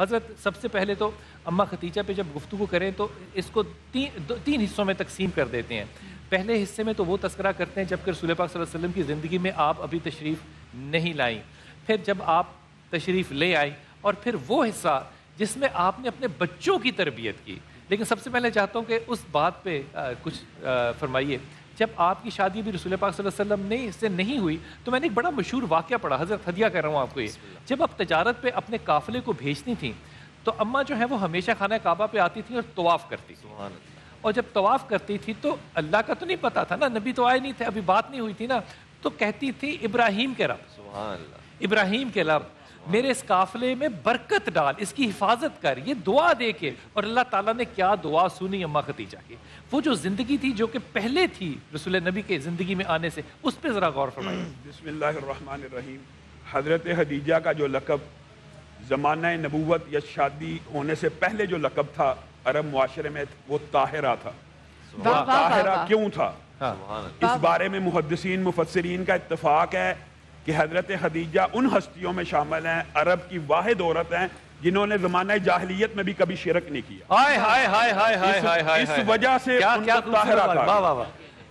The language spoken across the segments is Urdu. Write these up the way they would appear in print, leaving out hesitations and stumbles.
حضرت سب سے پہلے تو اماں ختیجہ پہ جب گفتگو کریں تو اس کو تین حصوں میں تقسیم کر دیتے ہیں. پہلے حصے میں تو وہ تذکرہ کرتے ہیں جب کہ رسول پاک صلی اللہ علیہ وسلم کی زندگی میں آپ ابھی تشریف نہیں لائیں, پھر جب آپ تشریف لے آئیں, اور پھر وہ حصہ جس میں آپ نے اپنے بچوں کی تربیت کی. لیکن سب سے پہلے چاہتا ہوں کہ اس بات پہ کچھ فرمائیے. جب آپ کی شادی بھی رسول پاک صلی اللہ علیہ وسلم سے نہیں ہوئی تو میں نے ایک بڑا مشہور واقعہ پڑھا, حضرت ہدیہ کر رہا ہوں آپ کو یہ. جب آپ تجارت پہ اپنے قافلے کو بھیجتی تھیں تو اماں جو ہے وہ ہمیشہ خانہ کعبہ پہ آتی تھیں اور طواف کرتی تھی, اور جب طواف کرتی تھی تو اللہ کا تو نہیں پتا تھا نا, نبی تو آئے نہیں تھے, ابھی بات نہیں ہوئی تھی نا, تو کہتی تھی ابراہیم کے رب, ابراہیم کے رب میرے اس قافلے میں برکت ڈال, اس کی حفاظت کر, یہ دعا دے کے. اور اللہ تعالیٰ نے کیا دعا سنی اماں ختیجہ کی. وہ جو زندگی تھی جو کہ پہلے تھی رسول نبی کے زندگی میں آنے سے, اس پہ ذرا غور فرمائیے. بسم اللہ الرحمن الرحیم. حضرت خدیجہ کا جو لقب زمانہ نبوت یا شادی ہونے سے پہلے جو لقب تھا عرب معاشرے میں, وہ طاہرہ تھا. طاہرہ کیوں تھا, اس بارے میں محدثین مفسرین کا اتفاق ہے کہ حضرت خدیجہ ان ہستیوں میں شامل ہیں, عرب کی واحد عورت ہیں جنہوں نے زمانہ جاہلیت میں بھی کبھی شرک نہیں کیا. اس وجہ سے ان کو طاہرہ کہا,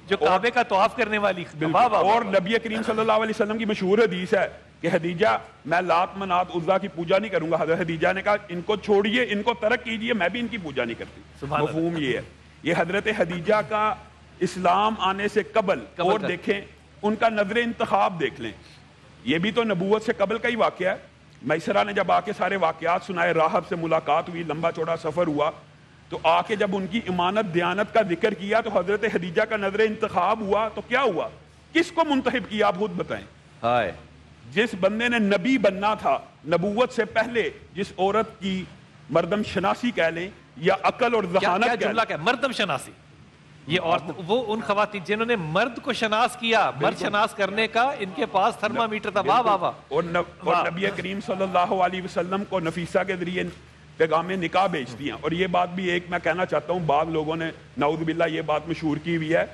جو کعبے کا طواف کرنے والی. اور نبی کریم صلی اللہ علیہ وسلم کی مشہور حدیث ہے کہ خدیجہ میں لات منات عزا کی پوجا نہیں کروں گا. حضرت خدیجہ نے کہا ان کو چھوڑیے, ان کو ترک کیجیے, میں بھی ان کی پوجا نہیں کرتی. مفہوم یہ ہے. یہ حضرت خدیجہ کا اسلام آنے سے قبل, اور دیکھیں ان کا نظر انتخاب دیکھ لیں, یہ بھی تو نبوت سے قبل کا ہی واقعہ ہے. میسرہ نے جب آ کے سارے واقعات سنائے, راہب سے ملاقات ہوئی, لمبا چوڑا سفر ہوا, تو آ کے جب ان کی امانت دیانت کا ذکر کیا تو حضرت خدیجہ کا نظر انتخاب ہوا. تو کیا ہوا, کس کو منتخب کیا, آپ خود بتائیں. جس بندے نے نبی بننا تھا نبوت سے پہلے, جس عورت کی مردم شناسی کہہ لیں یا عقل اور ذہانت جملہ کیا مردم شناسی, یہ اور وہ ان خواتین جنہوں نے مرد کو شناس کیا, مرد شناس کرنے کا ان کے پاس تھرمامیٹر تھا. واہ واہ واہ. اور نبی کریم صلی اللہ علیہ وسلم کو نفیسہ کے ذریعے پیغام نکاح بھیجتی ہیں. اور یہ بات بھی ایک میں کہنا چاہتا ہوں, بعض لوگوں نے نعوذ باللہ یہ بات مشہور کی ہوئی ہے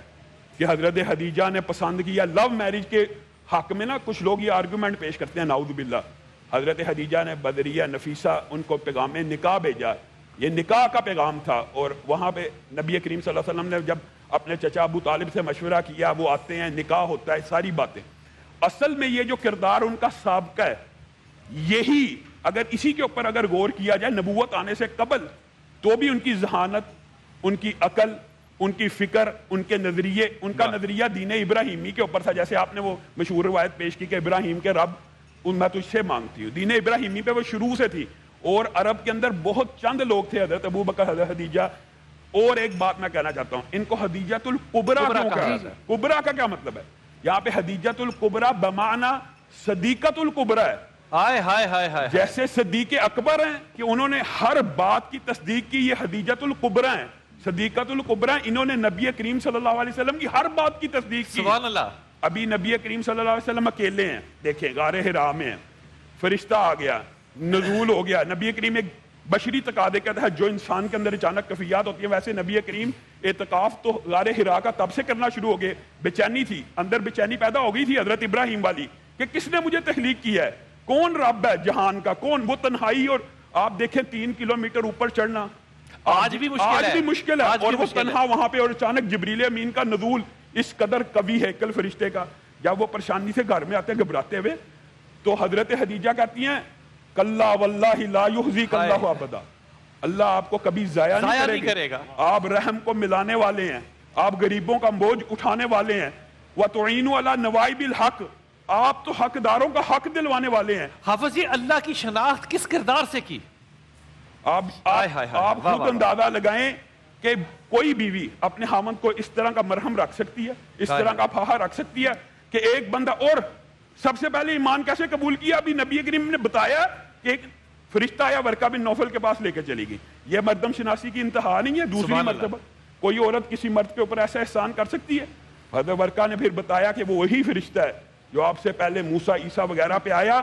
کہ حضرت خدیجہ نے پسند کیا لو میرج کے حق میں نا. کچھ لوگ یہ آرگومنٹ پیش کرتے ہیں نعوذ باللہ, حضرت خدیجہ نے بدریہ نفیسہ ان کو پیغام نکاح بھیجا, یہ نکاح کا پیغام تھا. اور وہاں پہ نبی کریم صلی اللہ علیہ وسلم نے جب اپنے چچا ابو طالب سے مشورہ کیا, وہ آتے ہیں, نکاح ہوتا ہے, ساری باتیں. اصل میں یہ جو کردار ان کا سابقہ ہے, یہی اگر اسی کے اوپر اگر غور کیا جائے نبوت آنے سے قبل, تو بھی ان کی ذہانت, ان کی عقل, ان کی فکر, ان کے نظریے, ان کا نظریہ دین ابراہیمی کے اوپر تھا. جیسے آپ نے وہ مشہور روایت پیش کی کہ ابراہیم کے رب میں تجھ سے مانگتی ہوں, دین ابراہیمی پہ وہ شروع سے تھی. اور عرب کے اندر بہت چند لوگ تھے, حضرت ابو بکر, حضرت خدیجہ. اور ایک بات میں کہنا چاہتا ہوں, ان کو حدیجۃ الکبریٰ کیوں کہا جاتا ہے؟ کبریٰ کا کیا مطلب ہے؟ یہاں پہ حدیجۃ الکبریٰ بمعنی صدیقۃ الکبریٰ ہے. جیسے صدیق اکبر ہیں کہ انہوں نے ہر بات کی تصدیق کی, یہ حدیجۃ الکبریٰ ہیں. صدیقۃ الکبریٰ, انہوں نے نبی کریم صلی اللہ علیہ وسلم کی ہر بات کی تصدیق کی. سبحان اللہ. ابھی نبی کریم صلی اللہ علیہ وسلم اکیلے ہیں, دیکھیں غار حرا میں ہیں, فرشتہ آ گیا, نزول ہو گیا. نبی کریم ایک بشری تقاضے کہتا ہے جو انسان کے اندر اچانک کفیات ہوتی ہیں, ویسے نبی کریم اعتکاف تو غار حرا کا تب سے کرنا شروع ہو گئے. بے-چینی تھی, اندر بے-چینی پیدا ہو گئی تھی حضرت ابراہیم والی کہ کس نے مجھے تخلیق کیا ہے, کون رب ہے جہان کا, کون. وہ تنہائی, اور آپ دیکھیں 3 کلومیٹر اوپر چڑھنا آج بھی مشکل ہے, اور وہ تنہا وہاں پہ, اور اچانک جبریل امین کا نزول اس قدر قوی ہے کل فرشتے کا. جب وہ پریشانی سے گھر میں آتے ہیں گھبراتے ہوئے, تو حضرت خدیجہ کہتی ہیں کلا واللہ لا یخزیک اللہ ابدا, اللہ آپ کو کبھی ضائع نہیں کرے گا. آپ رحم کو ملانے والے ہیں, آپ غریبوں کا بوجھ اٹھانے والے ہیں. وتعینوا علی نوائب الحق, آپ تو حقداروں کا حق دلوانے والے ہیں. حافظ جی, اللہ کی شناخت کس کردار سے کی؟ آپ خود اندازہ لگائیں کہ کوئی بیوی اپنے خاوند کو اس طرح کا مرہم رکھ سکتی ہے, اس طرح کا پھاہا رکھ سکتی ہے کہ ایک بندہ. اور سب سے پہلے ایمان کیسے قبول کیا؟ ابھی نبی کریم نے بتایا کہ ایک فرشتہ یا ورقہ بن نوفل کے پاس لے کے چلی گئی. یہ مردم شناسی کی انتہا نہیں ہے. دوسری مرتبہ کوئی عورت کسی مرد کے اوپر ایسا احسان کر سکتی ہے؟ حضرت ورقہ نے پھر بتایا کہ وہ وہی فرشتہ ہے جو آپ سے پہلے موسیٰ عیسیٰ وغیرہ پہ آیا,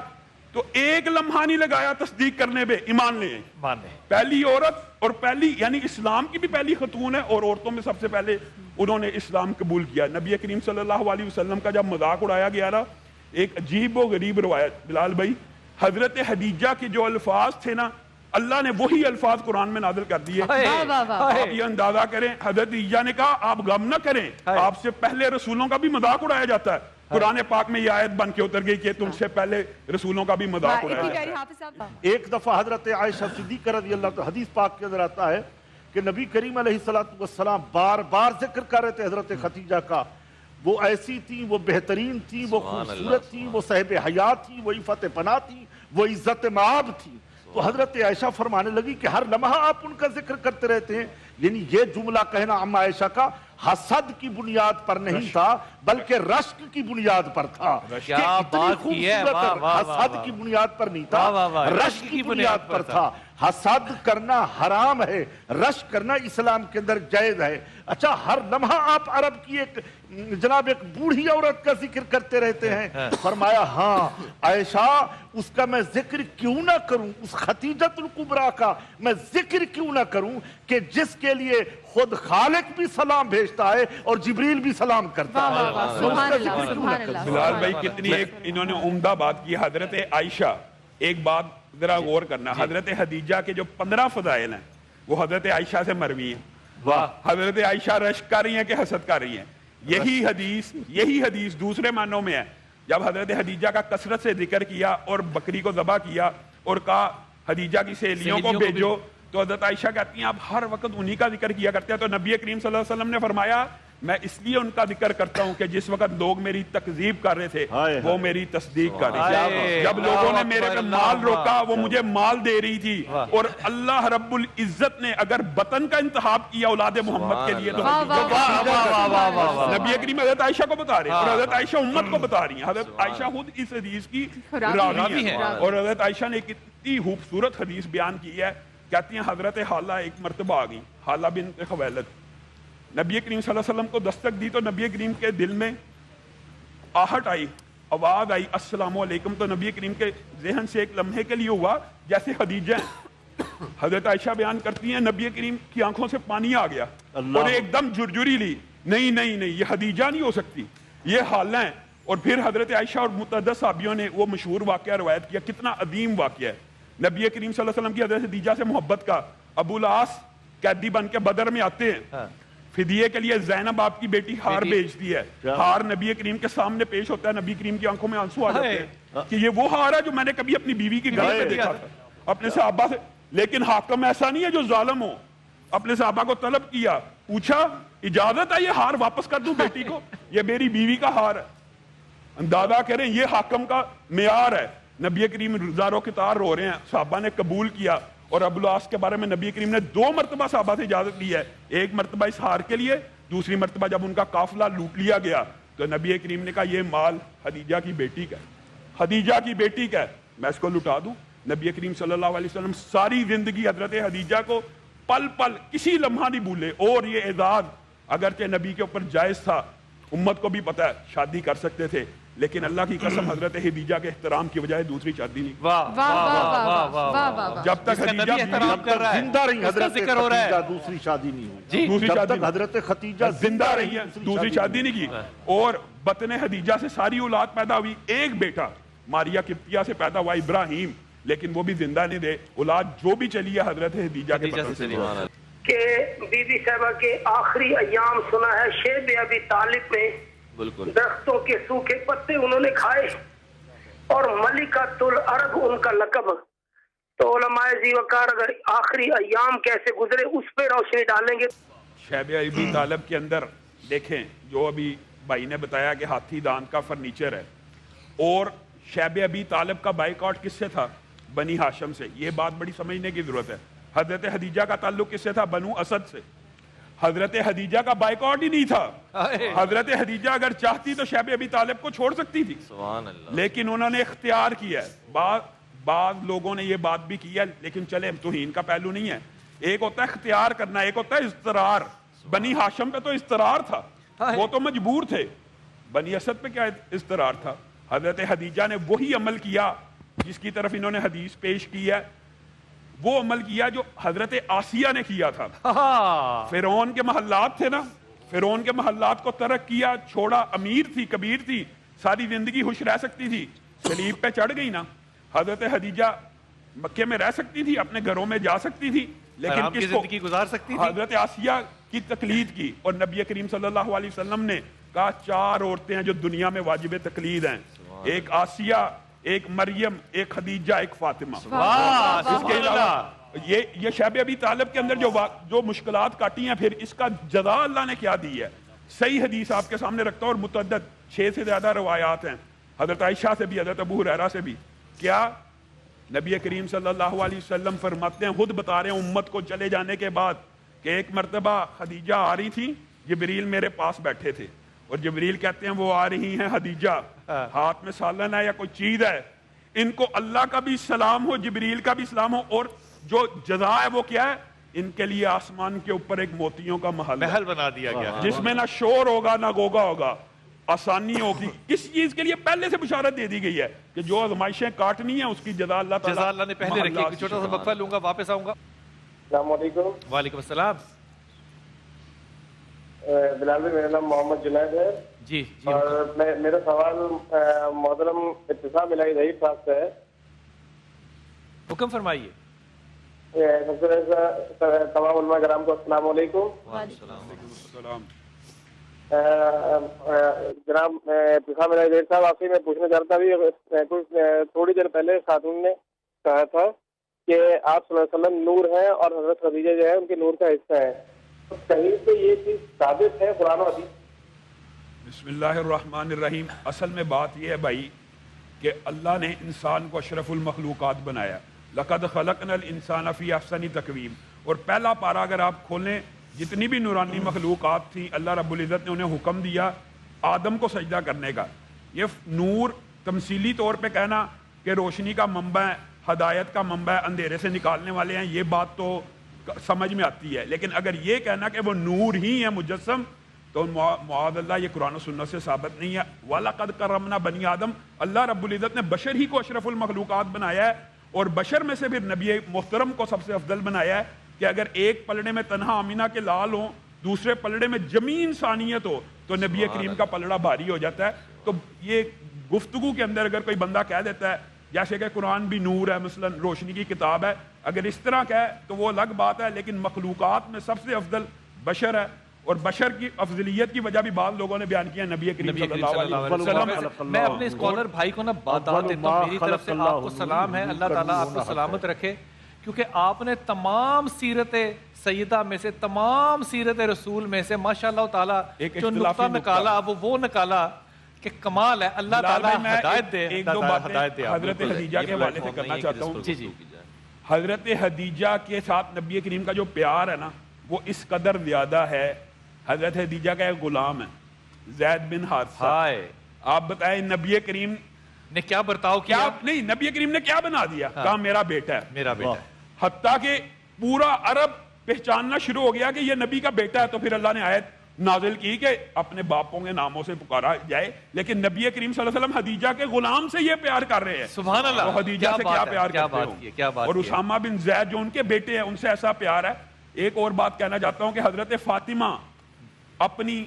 تو ایک لمحہ نہیں لگایا تصدیق کرنے پہ, ایمان لے آئے. پہلی عورت, اور پہلی یعنی اسلام کی بھی پہلی خاتون ہے, اور عورتوں میں سب سے پہلے انہوں نے اسلام قبول کیا. نبی کریم صلی اللہ علیہ وسلم کا جب مذاق اڑایا گیا رہا, ایک عجیب و غریب روایت بلال بھائی, حضرت خدیجہ کے جو الفاظ تھے نا, اللہ نے وہی الفاظ قرآن میں نازل کر دیے. آپ یہ اندازہ کریں, حضرت خدیجہ نے کہا آپ غم نہ کریں, آپ سے پہلے رسولوں کا بھی مذاق اڑایا جاتا ہے. قرآن پاک میں یہ آیت بن کے اتر گئی کہ تم سے پہلے رسولوں کا بھی مذاق اڑایا جاتا ہے. ایک دفعہ حضرت عائشہ صدیقہ رضی اللہ عنہا, حدیث پاک کے اندر آتا ہے کہ نبی کریم علیہ السلام بار بار ذکر کر رہے تھے حضرت خدیجہ کا. وہ ایسی تھی, وہ بہترین تھی, وہ خوبصورت تھی, وہ صاحب حیات تھی, وہ عفت پناہ تھی, وہ عزت مآب تھی. تو حضرت عائشہ فرمانے لگی کہ ہر لمحہ آپ ان کا ذکر کرتے رہتے ہیں. یعنی یہ جملہ کہنا عمہ عائشہ کا حسد کی بنیاد پر نہیں تھا بلکہ رشک کی بنیاد پر تھا. کہ اتنی خوبصورت حسد کی بنیاد پر نہیں تھا, رشک کی بنیاد پر تھا. حسد کرنا حرام ہے, رشک کرنا اسلام کے اندر جائز ہے. اچھا, ہر لمحہ آپ عرب کی ایک جناب ایک بوڑھی عورت کا ذکر کرتے رہتے ہیں. فرمایا ہاں عائشہ, اس کا میں ذکر کیوں نہ کروں, اس خدیجۃ الکبریٰ کا میں ذکر کیوں نہ کروں کہ جس کے لیے خود خالق بھی سلام بھیجتا ہے اور جبریل بھی سلام کرتا ہے. بلال بھائی کتنی ایک انہوں نے عمدہ بات کی. حضرت عائشہ, ایک بات ذرا غور کرنا, حضرت خدیجہ کے جو 15 فضائل ہیں وہ حضرت عائشہ سے مروی ہیں. حضرت عائشہ رشک کر رہی ہیں کہ حسد کر رہی ہیں. یہی حدیث دوسرے معنوں میں ہے. جب حضرت خدیجہ کا کثرت سے ذکر کیا اور بکری کو ذبح کیا اور کہا خدیجہ کی سہیلیوں کو بھیجو, تو حضرت عائشہ کہتی ہیں آپ ہر وقت انہی کا ذکر کیا کرتے ہیں. تو نبی کریم صلی اللہ علیہ وسلم نے فرمایا میں اس لیے ان کا ذکر کرتا ہوں کہ جس وقت لوگ میری تکذیب کر رہے تھے وہ میری تصدیق کر رہے تھے. جب لوگوں نے میرے پہ مال روکا وہ مجھے مال دے رہی تھی. اور اللہ رب العزت نے اگر وطن کا انتخاب کیا اولاد محمد کے لیے تو نبی کریم حضرت عائشہ کو بتا رہے ہیں اور حضرت عائشہ امت کو بتا رہی ہیں. حضرت عائشہ خود اس حدیث کی راوی ہیں اور حضرت عائشہ نے کتنی خوبصورت حدیث بیان کی ہے. کہتی ہیں حضرت حالہ ایک مرتبہ آ گئی, حالہ بنت خویلد, نبی کریم صلی اللہ علیہ وسلم کو دستک دی تو نبی کریم کے دل میں آہٹ آئی, آواز آئی السلام علیکم. تو نبی کریم کے ذہن سے ایک لمحے کے لیے ہوا جیسے خدیجہ ہیں. حضرت عائشہ بیان کرتی ہیں نبی کریم کی آنکھوں سے پانی آ گیا اور ایک دم جرجری لی, نہیں یہ خدیجہ نہیں ہو سکتی, یہ حالہ ہیں. اور پھر حضرت عائشہ اور متعدد صحابیوں نے وہ مشہور واقعہ روایت کیا, کتنا عظیم واقعہ ہے. نبی کریم صلی اللہ علیہ وسلم کی حضرت خدیجہ سے محبت کا. ابو العاص قیدی بن کے بدر میں آتے ہیں, فدیے کے لیے زینب آپ کی بیٹی ہار بھیجتی ہے. ہار نبی کریم کے سامنے پیش ہوتا ہے, نبی کریم کی آنکھوں میں آنسو آ جاتے ہیں کہ یہ وہ ہار ہے جو میں نے کبھی اپنی بیوی کی گلے پہ دیکھا تھا اپنے صحابہ سے. لیکن حاکم ایسا نہیں ہے جو ظالم ہو, اپنے صحابہ کو طلب کیا, پوچھا اجازت ہے یہ ہار واپس کر دوں بیٹی کو, یہ میری بیوی کا ہار ہے. اندازہ کریں یہ حاکم کا معیار ہے. نبی کریم زارو کتار رو رہے ہیں, صحابہ نے قبول کیا. اور ابو العاص کے بارے میں نبی کریم نے 2 مرتبہ صحابہ سے اجازت لی ہے. ایک مرتبہ اس ہار کے لیے, دوسری مرتبہ جب ان کا قافلہ لوٹ لیا گیا تو نبی کریم نے کہا یہ مال خدیجہ کی بیٹی کا ہے, خدیجہ کی بیٹی کا ہے, میں اس کو لٹا دوں. نبی کریم صلی اللہ علیہ وسلم ساری زندگی حضرت خدیجہ کو پل پل کسی لمحہ نہیں بھولے. اور یہ اعزاز اگرچہ نبی کے اوپر جائز تھا, امت کو بھی پتہ ہے شادی کر سکتے تھے, لیکن اللہ کی قسم حضرت خدیجہ کے احترام کی وجہ دوسری شادی نہیں. جب تک خدیجہ زندہ رہی حضرت خدیجہ دوسری شادی نہیں ہوئی. دوسری شادی حضرت خدیجہ زندہ رہی ہے دوسری شادی نہیں کی. اور بطن خدیجہ سے ساری اولاد پیدا ہوئی. ایک بیٹا ماریا قبطیہ سے پیدا ہوا ابراہیم, لیکن وہ بھی زندہ نہیں رہے. اولاد جو بھی چلی ہے حضرت خدیجہ کے بطن سے. کہ بی بی صاحبہ کے آخری ایام سنا ہے شیب ابی طالب میں درختوں کے سوکھے پتے انہوں نے کھائے اور ملکۃ العرب ان کا لقب. تو علماء ذی وقار اگر آخری ایام کیسے گزرے اس پہ روشنی ڈالیں گے. شیب ابی طالب کے اندر دیکھیں جو ابھی بھائی نے بتایا کہ ہاتھی دانت کا فرنیچر ہے, اور شیب ابی طالب کا بائیکاٹ کس سے تھا؟ بنی ہاشم سے. یہ بات بڑی سمجھنے کی ضرورت ہے. حضرت خدیجہ کا تعلق کس سے تھا؟ بنو اسد سے. حضرت خدیجہ کا بائیکاٹ ہی نہیں تھا. حضرت خدیجہ اگر چاہتی تو شیب ابی طالب کو چھوڑ سکتی تھی, لیکن انہوں نے اختیار کیا ہے. بعض لوگوں نے یہ بات بھی کی ہے, لیکن چلے توہین کا پہلو نہیں ہے. ایک ہوتا ہے اختیار کرنا, ایک ہوتا ہے اضطرار. بنی ہاشم پہ تو اضطرار تھا, وہ تو مجبور تھے. بنی اسد پہ کیا اضطرار تھا؟ حضرت خدیجہ نے وہی عمل کیا جس کی طرف انہوں نے حدیث پیش کی ہے, وہ عمل کیا جو حضرت آسیہ نے کیا تھا. فرعون کے محلات تھے نا, فرعون کے محلات کو ترک کیا, چھوڑا. امیر تھی, کبیر تھی, ساری زندگی خوش رہ سکتی تھی, صلیب پہ چڑھ گئی نا. حضرت خدیجہ مکے میں رہ سکتی تھی، اپنے گھروں میں جا سکتی تھی، لیکن آرام کی کس کو زندگی گزار سکتی تھی. حضرت آسیہ کی تقلید کی. اور نبی کریم صلی اللہ علیہ وسلم نے کہا 4 عورتیں ہیں جو دنیا میں واجب تقلید ہیں، ایک آسیہ، ایک مریم، ایک خدیجہ، ایک فاطمہ. اس کے علاوہ یہ شیب ابی طالب کے اندر جو مشکلات کاٹی ہیں، پھر اس کا جزا اللہ نے کیا دی ہے. صحیح حدیث آپ کے سامنے رکھتا ہوں، اور متعدد 6 سے زیادہ روایات ہیں حضرت عائشہ سے بھی، حضرت ابو ہریرہ سے بھی. کیا نبی کریم صلی اللہ علیہ وسلم فرماتے ہیں، خود بتا رہے ہیں امت کو چلے جانے کے بعد، کہ ایک مرتبہ خدیجہ آ رہی تھی، جبریل میرے پاس بیٹھے تھے، اور جبریل کہتے ہیں وہ آ رہی ہیں خدیجہ، ہاتھ میں سالن ہے یا کوئی چیز ہے، ان کو اللہ کا بھی سلام ہو، جبریل کا بھی سلام ہو، اور جو جزا ہے وہ کیا ہے، ان کے لیے آسمان کے اوپر ایک موتیوں کا محل بنا دیا گیا، جس میں نہ شور ہوگا نہ گوگا ہوگا، آسانی ہوگی. کس چیز کے لیے پہلے سے بشارت دے دی گئی ہے کہ جو آزمائشیں کاٹنی ہیں اس کی جزا اللہ نے پہلے رکھی. ایک چھوٹا سا وقفہ لوں گا، واپس آؤں گا. السلام علیکم. وعلیکم السلام. بلال بھائی، میرا نام محمد جنید ہے. جی اور میرا سوال محترم ابتسام الہی ظہیر صاحب سے ہے. حکم فرمائیے. سب سے پہلے تمام علماء کرام کو السلام علیکم. السلام. جناب ابتسام الہی ظہیر صاحب، آپ سے میں پوچھنا چاہتا بھی، تھوڑی دیر پہلے خاتون نے کہا تھا کہ آپ صلی اللہ علیہ وسلم نور ہیں اور حضرت خدیجہ جو ہے ان کے نور کا حصہ ہے، کہیں سے یہ چیز ثابت ہے قرآن و حدیث؟ بسم اللہ الرحمن الرحیم. اصل میں بات یہ ہے بھائی کہ اللہ نے انسان کو اشرف المخلوقات بنایا. لقد خلقنا الانسان فی احسن تقویم. اور پہلا پارہ اگر آپ کھولیں، جتنی بھی نورانی مخلوقات تھیں، اللہ رب العزت نے انہیں حکم دیا آدم کو سجدہ کرنے کا. یہ نور تمثیلی طور پہ کہنا کہ روشنی کا منبع ہے، ہدایت کا منبع ہے، اندھیرے سے نکالنے والے ہیں، یہ بات تو سمجھ میں آتی ہے. لیکن اگر یہ کہنا کہ وہ نور ہی ہے مجسم، تو معاذ اللہ یہ قرآن و سنت سے ثابت نہیں ہے. وَلَقَدْ كَرَّمْنَا بَنِي آدم. اللہ رب العزت نے بشر ہی کو اشرف المخلوقات بنایا ہے، اور بشر میں سے پھر نبی محترم کو سب سے افضل بنایا ہے کہ اگر ایک پلڑے میں تنہا آمینہ کے لال ہوں، دوسرے پلڑے میں جمی انسانیت ہو، تو نبی کریم کا پلڑا بھاری ہو جاتا ہے. تو یہ گفتگو کے اندر اگر کوئی بندہ کہہ دیتا ہے جیسے کہ قرآن بھی نور ہے، مثلا روشنی کی کتاب ہے، اگر اس طرح کہے تو وہ الگ بات ہے. لیکن مخلوقات میں سب سے افضل بشر ہے، اور بشر کی افضلیت کی وجہ بھی بعض لوگوں نے بیان کیا نبی کریم صلی اللہ علیہ وسلم. میں اپنے اسکالر بھائی کو بات دیتا ہوں، میری طرف سے آپ کو سلام ہے، اللہ تعالیٰ آپ کو سلامت رکھے، کیونکہ آپ نے تمام سیرت سیدہ میں سے، تمام سیرت رسول میں سے ماشاء اللہ تعالیٰ جو نقطہ نکالا وہ نکالا کہ کمال ہے. اللہ تعالیٰ ہدایت دے. ایک دو باتیں حضرت خدیجہ کے حوالے سے کرنا چاہتا ہوں. جی. حضرت خدیجہ کے ساتھ نبی کریم کا جو پیار ہے نا، وہ اس قدر زیادہ ہے. حضرت خدیجہ کا ایک غلام ہے زید بن حارثہ. آپ بتائیں نبی کریم نے کیا برتاؤ کیا؟ نہیں، نبی کریم نے کیا بنا دیا؟ کہا میرا بیٹا ہے، میرا بیٹا ہے. حتیٰ کہ پورا عرب پہچاننا شروع ہو گیا کہ یہ نبی کا بیٹا ہے. تو پھر اللہ نے آیت نازل کی کہ اپنے باپوں کے ناموں سے پکارا جائے. لیکن نبی کریم صلی اللہ علیہ وسلم خدیجہ کے غلام سے یہ پیار کر رہے ہیں. سبحان اللہ. وہ خدیجہ سے کیا پیار کرتے ہوں. اور اسامہ بن زید جو ان کے بیٹے ہیں ان سے ایسا پیار ہے. ایک اور بات کہنا چاہتا ہوں کہ حضرت فاطمہ اپنی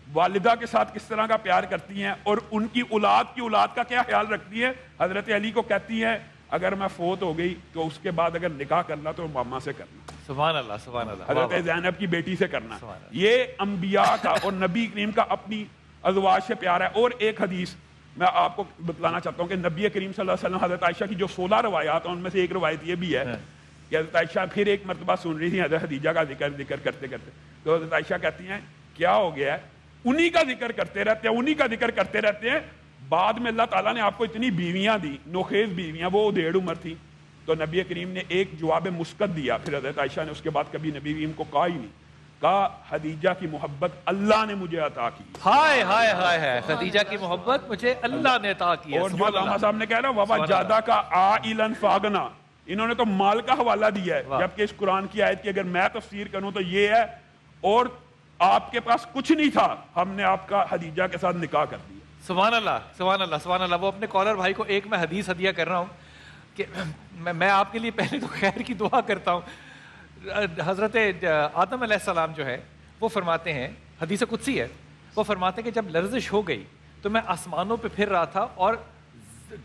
والدہ کے ساتھ کس طرح کا پیار کرتی ہیں، اور ان کی اولاد کا کیا خیال رکھتی ہیں. حضرت علی کو کہتی ہیں اگر میں فوت ہو گئی تو اس کے بعد اگر نکاح کرنا تو ماما سے کرنا. سبحان اللہ سبحان اللہ. حضرت زینب کی بیٹی سے کرنا. یہ انبیاء کا اور نبی کریم کا اپنی ازواج سے پیار ہے. اور ایک حدیث میں آپ کو بتلانا چاہتا ہوں کہ نبی کریم صلی اللہ علیہ وسلم حضرت عائشہ کی جو 16 روایات ہیں ان میں سے ایک روایت یہ بھی ہے کہ حضرت عائشہ پھر ایک مرتبہ سن رہی تھی حضرت خدیجہ کا ذکر کرتے کرتے، تو حضرت عائشہ کہتی ہیں کیا ہو گیا ہے؟ انہی کا ذکر کرتے رہتے ہیں. بعد میں اللہ تعالیٰ نے آپ کو اتنی بیویاں دی، نوخیز بیویاں، وہ 1.5 عمر تھی. تو نبی کریم نے ایک جواب مسکت دیا. پھر حضرت عائشہ نے اس کے بعد کبھی نبی کریم کو کہا ہی نہیں. کہا خدیجہ کی محبت اللہ نے مجھے عطا کی. ہائے ہائے ہائے ہائے، خدیجہ کی محبت مجھے اللہ نے عطا کی ہے. اور جو علامہ صاحب نے کہا نا وَبَا جَادَا کا عَائِلًا فَاغْنَا، انہوں نے تو مال کا حوالہ دیا ہے، جبکہ اس قرآن کی آیت کی اگر میں تفسیر کروں تو یہ ہے اور آپ کے پاس کچھ نہیں تھا، ہم نے آپ کا خدیجہ کے ساتھ نکاح کر دیا. سبحان اللہ سبحان اللہ سبحان اللہ. وہ اپنے کالر بھائی کو ایک میں حدیث ہدیہ کر رہا ہوں کہ میں آپ کے لیے پہلے تو خیر کی دعا کرتا ہوں. حضرت آدم علیہ السلام جو ہے وہ فرماتے ہیں، حدیث قدسی ہے، وہ فرماتے ہیں کہ جب لرزش ہو گئی تو میں آسمانوں پہ پھر رہا تھا اور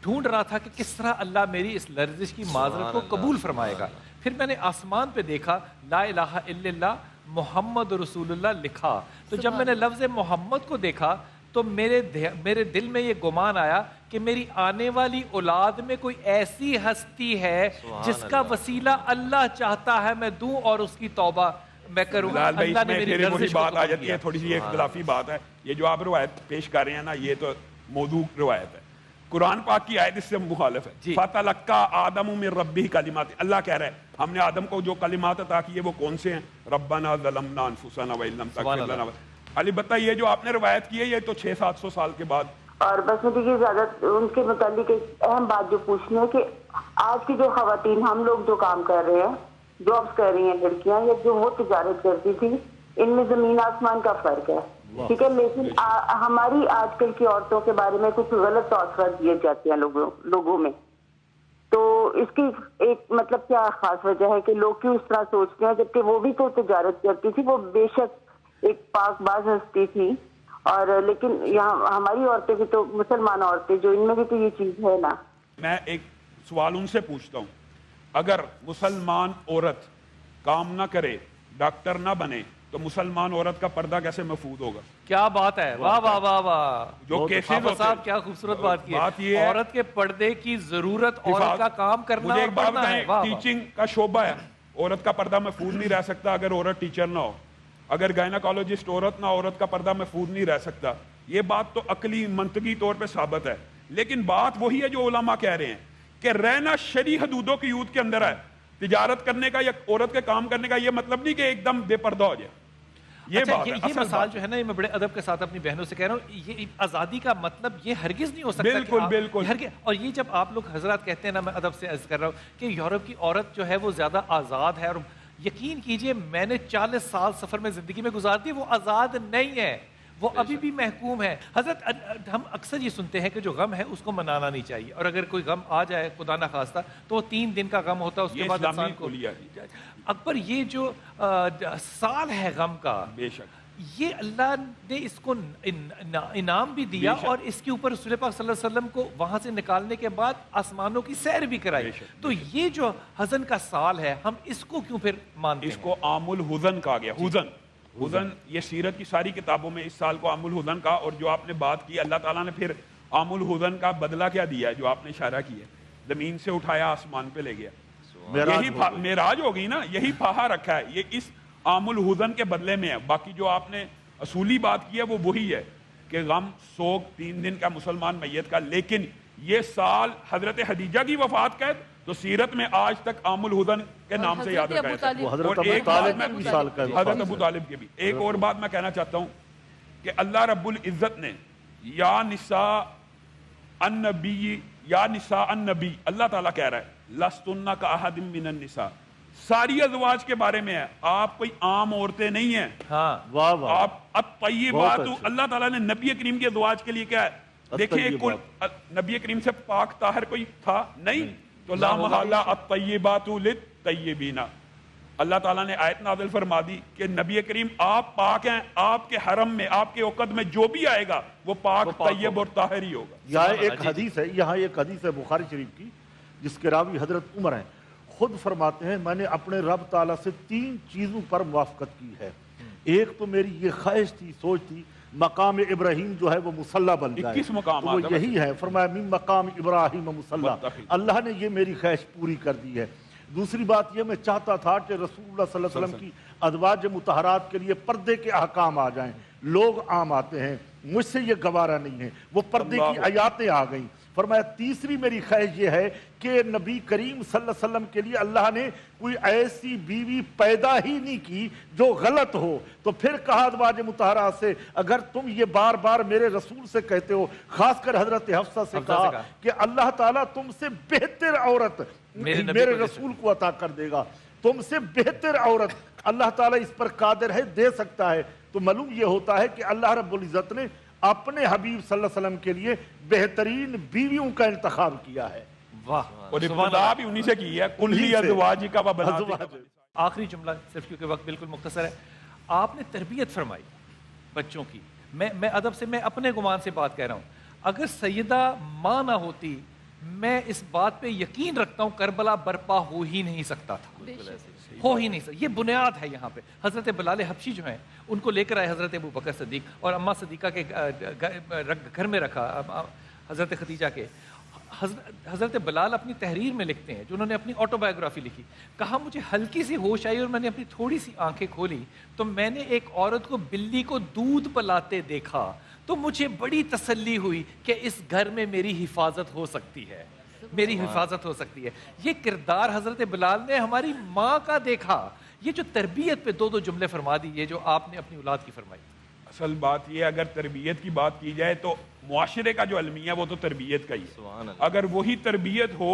ڈھونڈ رہا تھا کہ کس طرح اللہ میری اس لرزش کی معذرت کو قبول فرمائے گا. پھر میں نے آسمان پہ دیکھا لا الہ الا اللہ محمد رسول اللہ لکھا. تو جب میں نے لفظ محمد کو دیکھا تو میرے دل میں یہ گمان آیا کہ میری آنے والی اولاد میں کوئی ایسی ہستی ہے جس کا وسیلہ اللہ چاہتا ہے میں دوں اور اس کی توبہ میں کروں. اللہ نے میری لرزش بات آ جاتی ہے, تھوڑی سی اختلافی بات ہے. یہ جو آپ روایت پیش کر رہے ہیں نا, یہ تو موضوع روایت ہے. قرآن پاک کی آیت اس سے مخالف ہے. فَتَلَقَّى آدَمُ مِن رَبِّهِ کلمات, اللہ کہہ رہا ہے ہم نے آدم کو جو کلمات عطا کیے وہ کون سے ہیں؟ ربنا ظلمنا انفسنا وَإِن لَّمْ تَغْفِرْ لَنَا. علی بتائیے یہ جو آپ نے روایت کی ہے یہ تو 600-700 سال کے بعد. اور بس مجھے یہ زیادہ ان کے متعلق ایک اہم بات جو پوچھنی ہے کہ آج کی جو خواتین ہم لوگ جو کام کر رہے ہیں, جابس کر رہی ہیں لڑکیاں, یا جو وہ تجارت کرتی تھی, ان میں زمین آسمان کا فرق ہے. ٹھیک ہے, لیکن ہماری آج کل کی عورتوں کے بارے میں کچھ غلط تاثرات دیے جاتے ہیں لوگوں میں. تو اس کی ایک مطلب کیا خاص وجہ ہے کہ لوگ کیوں اس طرح سوچتے ہیں, جبکہ وہ بھی تو تجارت کرتی تھی, وہ بے شک ایک پاک باز ہستی تھی, اور لیکن یہاں ہماری عورتیں بھی تو مسلمان عورتیں جو ان میں بھی تو یہ چیز ہے نا. میں ایک سوال ان سے پوچھتا ہوں, اگر مسلمان عورت کام نہ کرے, ڈاکٹر نہ بنے, تو مسلمان عورت کا پردہ کیسے محفوظ ہوگا؟ کیا بات ہے, واہ واہ واہ واہ, جو کیسز صاحب کیا خوبصورت بات کی ہے. عورت کے پردے کی ضرورت, عورت کا کام کرنا. مجھے ایک بات بتائیں, ٹیچنگ کا شعبہ ہے, عورت کا پردہ محفوظ نہیں رہ سکتا اگر عورت ٹیچر نہ ہو. اگر گائناکالوجسٹ عورت نہ, عورت کا پردہ محفوظ نہیں رہ سکتا. یہ بات تو عقلی منطقی طور پہ ثابت ہے, لیکن بات وہی ہے جو علماء کہہ رہے ہیں کہ رہنا شرعی حدودوں کی حدود کے اندر ہے. تجارت کرنے کا یا عورت کے کام کرنے کا یہ مطلب نہیں کہ ایک دم بے پردہ ہو جائے. یہ مثال جو ہے نا, یہ میں بڑے ادب کے ساتھ اپنی بہنوں سے کہہ رہا ہوں, یہ آزادی کا مطلب یہ ہرگز نہیں ہو سکتا. بالکل بالکل. اور یہ جب آپ لوگ حضرات کہتے ہیں نا, میں ادب سے عرض کر رہا ہوں کہ یورپ کی عورت جو ہے وہ زیادہ آزاد ہے, اور یقین کیجئے میں نے 40 سال سفر میں زندگی میں گزار دی, وہ آزاد نہیں ہے, وہ ابھی بھی محکوم ہے. حضرت ہم اکثر یہ سنتے ہیں کہ جو غم ہے اس کو منانا نہیں چاہیے, اور اگر کوئی غم آ جائے خدا نہ خواستہ تو وہ 3 دن کا غم ہوتا ہے, اس کے بعد انسان کو اکبر یہ جو سال ہے غم کا, بے شک یہ اللہ نے اس کو انعام بھی دیا, اور اس کے اوپر رسول پاک صلی اللہ علیہ وسلم کو وہاں سے نکالنے کے بعد آسمانوں کی سیر بھی کرائی. تو یہ جو حزن کا سال ہے ہم اس کو کیوں پھر مانتے ہیں؟ اس کو عام الحزن کہا گیا. حزن یہ سیرت کی ساری کتابوں میں اس سال کو عام الحزن کا. اور جو آپ نے بات کی, اللہ تعالیٰ نے پھر عام الحزن کا بدلہ کیا دیا ہے, جو آپ نے اشارہ کیا, زمین سے اٹھایا آسمان پہ لے گیا. یہی معراج ہو گئی نا, یہی پہا رکھا ہے, یہ اس عام الحزن کے بدلے میں ہے. باقی جو آپ نے اصولی بات کی ہے وہ وہی ہے کہ غم سوگ 3 دن کا مسلمان میت کا. لیکن یہ سال حضرت خدیجہ کی وفات کا ہے, تو سیرت میں آج تک عام الحزن کے نام سے یاد رکھا ہے. حضرت ابو طالب کے بھی ایک اور بات میں کہنا چاہتا ہوں کہ اللہ رب العزت نے یا نساء النبی, یا نساء النبی, اللہ تعالیٰ کہہ رہا ہے لستن کاحد من النساء, ساری ازواج کے بارے میں ہے, آپ کوئی عام عورتیں نہیں ہیں. آپ الطیبات, اللہ تعالیٰ نے نبی کریم کے ازواج کے لیے کیا ہے, دیکھیں نبی کریم سے پاک طاہر کوئی تھا نہیں, تو لا محالہ الطیبات للطیبین. اللہ تعالیٰ نے آیت نازل فرما دی کہ نبی کریم آپ پاک ہیں, آپ کے حرم میں, آپ کے عقد میں جو بھی آئے گا وہ پاک طیب اور طاہر ہی ہوگا. یہاں ایک حدیث ہے بخاری شریف کی, جس کے راوی حضرت عمر ہیں. خود فرماتے ہیں میں نے اپنے رب تعالیٰ سے 3 چیزوں پر موافقت کی ہے. ایک تو میری یہ خواہش تھی, سوچ تھی, مقام ابراہیم جو ہے وہ مصلی بن جائے, وہ یہی ہے. فرمایا من مقام ابراہیم مصلی, اللہ نے یہ میری خواہش پوری کر دی ہے. دوسری بات یہ میں چاہتا تھا کہ رسول اللہ صلی اللہ علیہ وسلم کی ازواج مطہرات کے لیے پردے کے احکام آ جائیں. لوگ عام آتے ہیں, مجھ سے یہ گوارا نہیں ہے, وہ پردے کی آیاتیں آ گئیں. فرمایا تیسری میری خواہش یہ ہے کہ نبی کریم صلی اللہ علیہ وسلم کے لیے اللہ نے کوئی ایسی بیوی پیدا ہی نہیں کی جو غلط ہو. تو پھر کہا ازواج مطہرات سے, اگر تم یہ بار بار میرے رسول سے کہتے ہو, خاص کر حضرت حفصہ سے کہا کہ اللہ تعالیٰ تم سے بہتر عورت میرے رسول کو عطا کر دے گا, تم سے بہتر عورت اللہ تعالیٰ اس پر قادر ہے, دے سکتا ہے. تو معلوم یہ ہوتا ہے کہ اللہ رب العزت نے اپنے حبیب صلی اللہ علیہ وسلم کے لیے بہترین بیویوں کا انتخاب کیا ہے. اور ابتدا بھی انہی سے کی ہے, کلی ازواجک و بناتک. آخری جملہ صرف کیونکہ وقت بالکل مختصر ہے, آپ نے تربیت فرمائی بچوں کی. میں ادب سے, میں اپنے گمان سے بات کہہ رہا ہوں, اگر سیدہ ماں نہ ہوتی میں اس بات پہ یقین رکھتا ہوں کربلا برپا ہو ہی نہیں سکتا تھا، ہو ہی نہیں سکتا. یہ بنیاد ہے یہاں پہ. حضرت بلال حبشی جو ہیں ان کو لے کر آئے حضرت ابو بکر صدیق اور اماں صدیقہ کے گھر میں رکھا حضرت خدیجہ کے. حضرت بلال اپنی تحریر میں لکھتے ہیں جو انہوں نے اپنی آٹو بایوگرافی لکھی، کہا مجھے ہلکی سی ہوش آئی اور میں نے اپنی تھوڑی سی آنکھیں کھولی تو میں نے ایک عورت کو بلی کو دودھ پلاتے دیکھا تو مجھے بڑی تسلی ہوئی کہ اس گھر میں میری حفاظت ہو سکتی ہے، میری حفاظت ہو سکتی ہے. یہ کردار حضرت بلال نے ہماری ماں کا دیکھا. یہ جو تربیت پہ دو جملے فرما دی یہ جو آپ نے اپنی اولاد کی فرمائی. اصل بات یہ اگر تربیت کی بات کی جائے تو معاشرے کا جو المیہ وہ تو تربیت کا ہی ہے. اگر وہی تربیت ہو،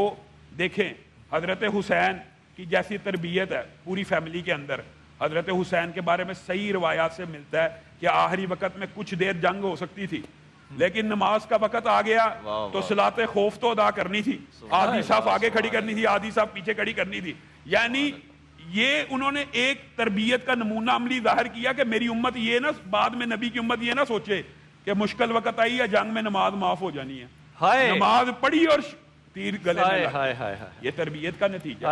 دیکھیں حضرت حسین کی جیسی تربیت ہے پوری فیملی کے اندر. حضرت حسین کے بارے میں صحیح روایات سے ملتا ہے کہ آخری وقت میں کچھ دیر جنگ ہو سکتی تھی لیکن نماز کا وقت آ گیا تو صلاۃ خوف تو ادا کرنی تھی. آدھی صف آگے کھڑی کرنی تھی، آدھی صف پیچھے کھڑی کرنی تھی. یعنی یہ انہوں نے ایک تربیت کا نمونہ عملی ظاہر کیا کہ میری امت یہ نہ بعد میں نبی کی امت یہ نہ سوچے کہ مشکل وقت آئی ہے جنگ میں نماز معاف ہو جانی ہے. نماز پڑھی اور تیر گلے میں لگا. یہ تربیت کا نتیجہ.